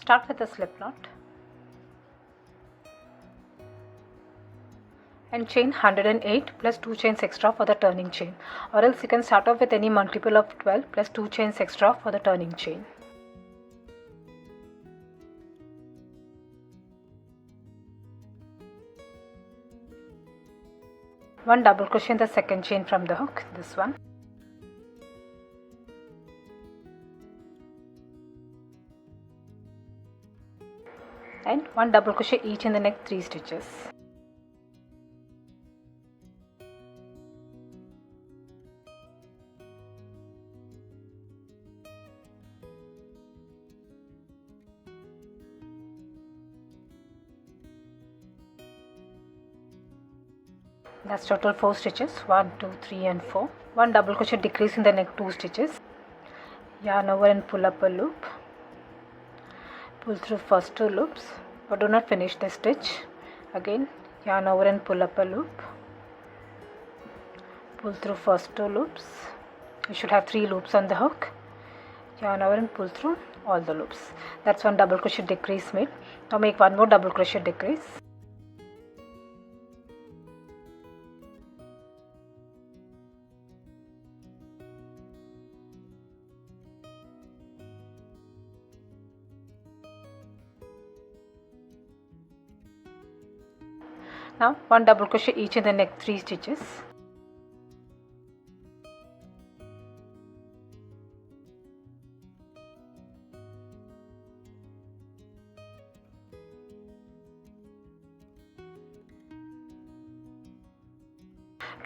Start with a slip knot and chain 108 plus 2 chains extra for the turning chain, or else you can start off with any multiple of 12 plus 2 chains extra for the turning chain. One double crochet in the second chain from the hook, this one. And one double crochet each in the next 3 stitches. That's total 4 stitches, 1, 2, 3 and 4. One double crochet decrease in the next 2 stitches. Yarn over and pull up a loop. Pull through first 2 loops, but do not finish the stitch. Again, yarn over and pull up a loop. Pull through first 2 loops. You should have 3 loops on the hook. Yarn over and pull through all the loops. That's one double crochet decrease made. Now make one more double crochet decrease. Now one double crochet each in the next 3 stitches.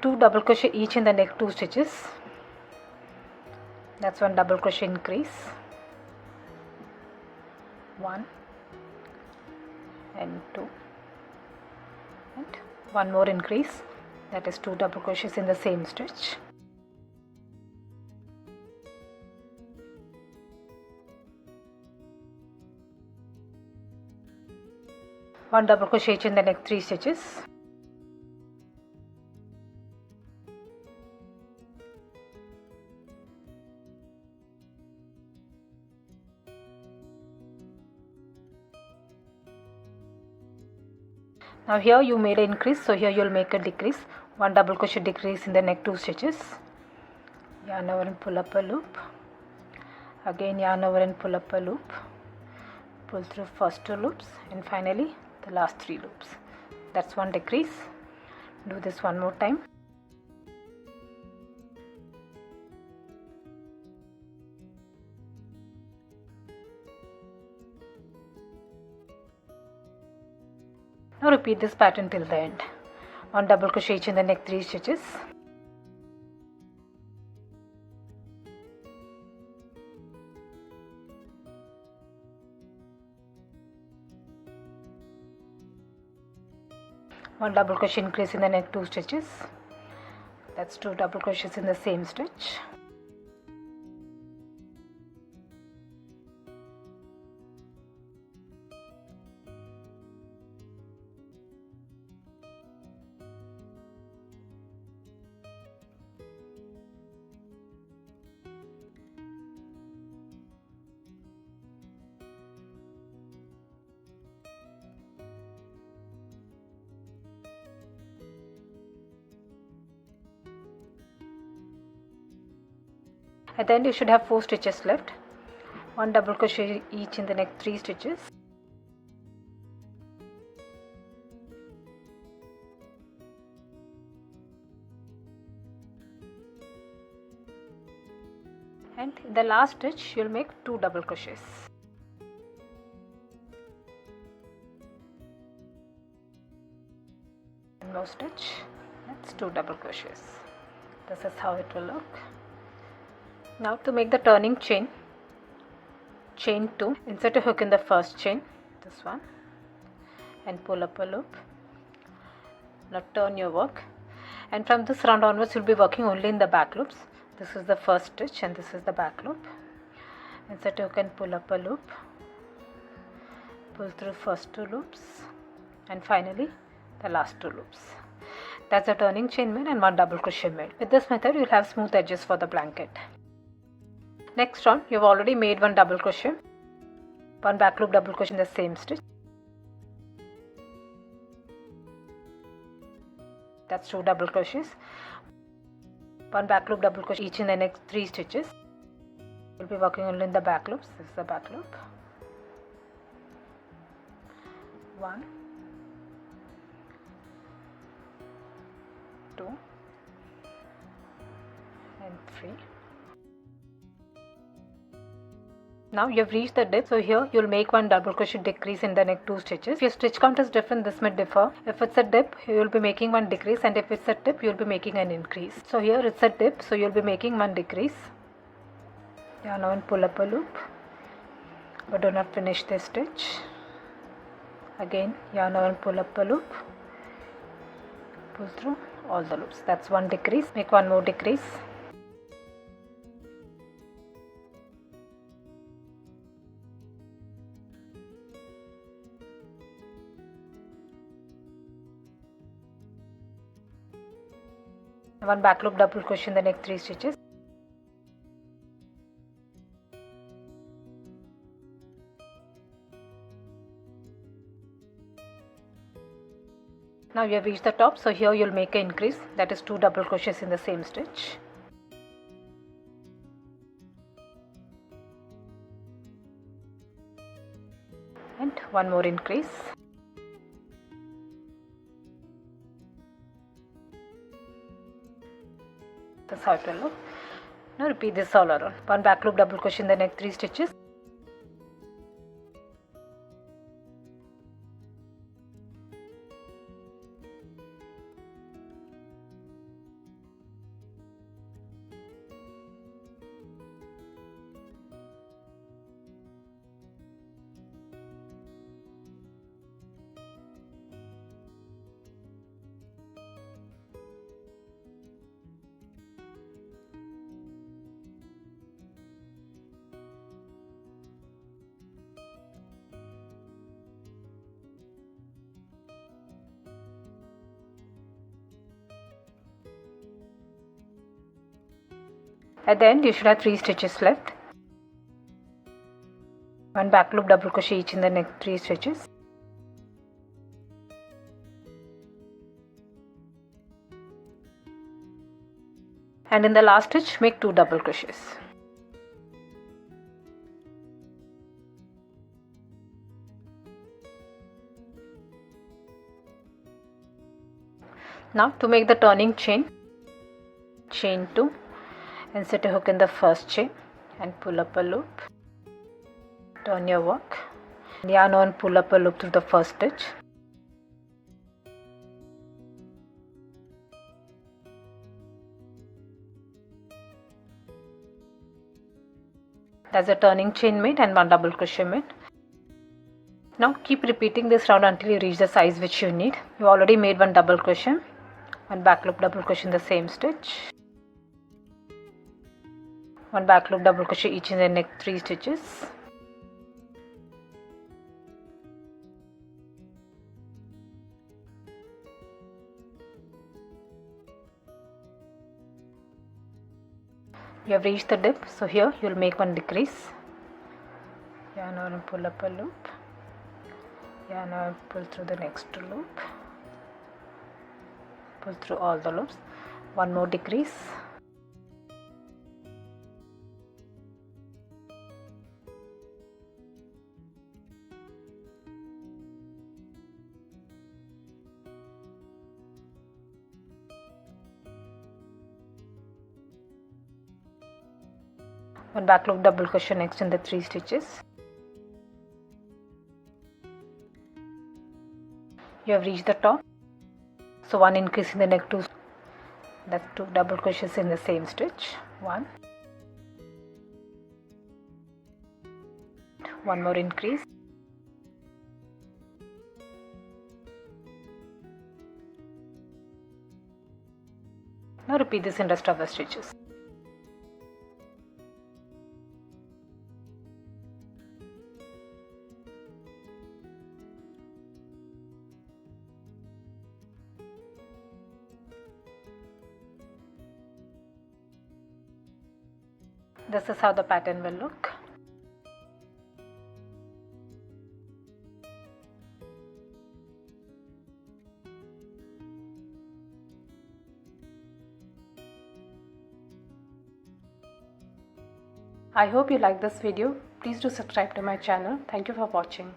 Two double crochet each in the next 2 stitches. That's one double crochet increase. 1 and 2. And one more increase, that is 2 double crochets in the same stitch. One double crochet each in the next 3 stitches. Now here you made an increase, so here you will make a decrease. One double crochet decrease in the next 2 stitches. Yarn over and pull up a loop. Again yarn over and pull up a loop. Pull through first 2 loops and finally the last 3 loops. That's one decrease. Do this one more time. Now repeat this pattern till the end. One double crochet each in the next 3 stitches. One double crochet increase in the next 2 stitches. That's 2 double crochets in the same stitch. At the end you should have 4 stitches left. One double crochet each in the next 3 stitches. And in the last stitch you will make 2 double crochets. One more stitch, that's 2 double crochets. This is how it will look. Now to make the turning chain, chain 2, insert a hook in the first chain, this one, and pull up a loop. Now turn your work, and from this round onwards you will be working only in the back loops. This is the first stitch and this is the back loop. Insert a hook and pull up a loop. Pull through first 2 loops and finally the last 2 loops. That's a turning chain made and 1 double crochet made. With this method you will have smooth edges for the blanket. Next round you have already made 1 double crochet. 1 back loop double crochet in the same stitch. That's 2 double crochets. 1 back loop double crochet each in the next 3 stitches. We'll be working only in the back loops. This is the back loop. 1, 2 and 3. Now you have reached the dip, so here you will make 1 double crochet decrease in the next 2 stitches. If your stitch count is different, this may differ. If it's a dip, you will be making 1 decrease, and if it's a dip, you will be making an increase. So here it's a dip, so you will be making 1 decrease. Yarn over and pull up a loop, but do not finish this stitch. Again yarn over and pull up a loop, pull through all the loops. That's 1 decrease. Make 1 more decrease. One back loop double crochet in the next 3 stitches. Now you have reached the top, so here you will make an increase, that is 2 double crochets in the same stitch. And 1 more increase. That's how it will look. Now repeat this all around. 1 back loop double crochet in the next 3 stitches. At the end, you should have 3 stitches left. 1 back loop double crochet each in the next 3 stitches. And in the last stitch, make 2 double crochets. Now to make the turning chain, chain 2. Insert a hook in the first chain and pull up a loop. Turn your work. Yarn on, pull up a loop through the first stitch. That's a turning chain made and 1 double crochet made. Now keep repeating this round until you reach the size which you need. You already made 1 double crochet, 1 back loop double crochet in the same stitch. 1 back loop double crochet each in the next 3 stitches. You have reached the dip, so here you will make 1 decrease. Yarn over and pull up a loop. Yarn over and pull through the next loop. Pull through all the loops. 1 more decrease. One back loop double crochet next in the 3 stitches. You have reached the top, so 1 increase in the next 2. That's 2 double crochets in the same stitch. 1 more increase. Now repeat this in rest of the stitches. This is how the pattern will look. I hope you like this video. Please do subscribe to my channel. Thank you for watching.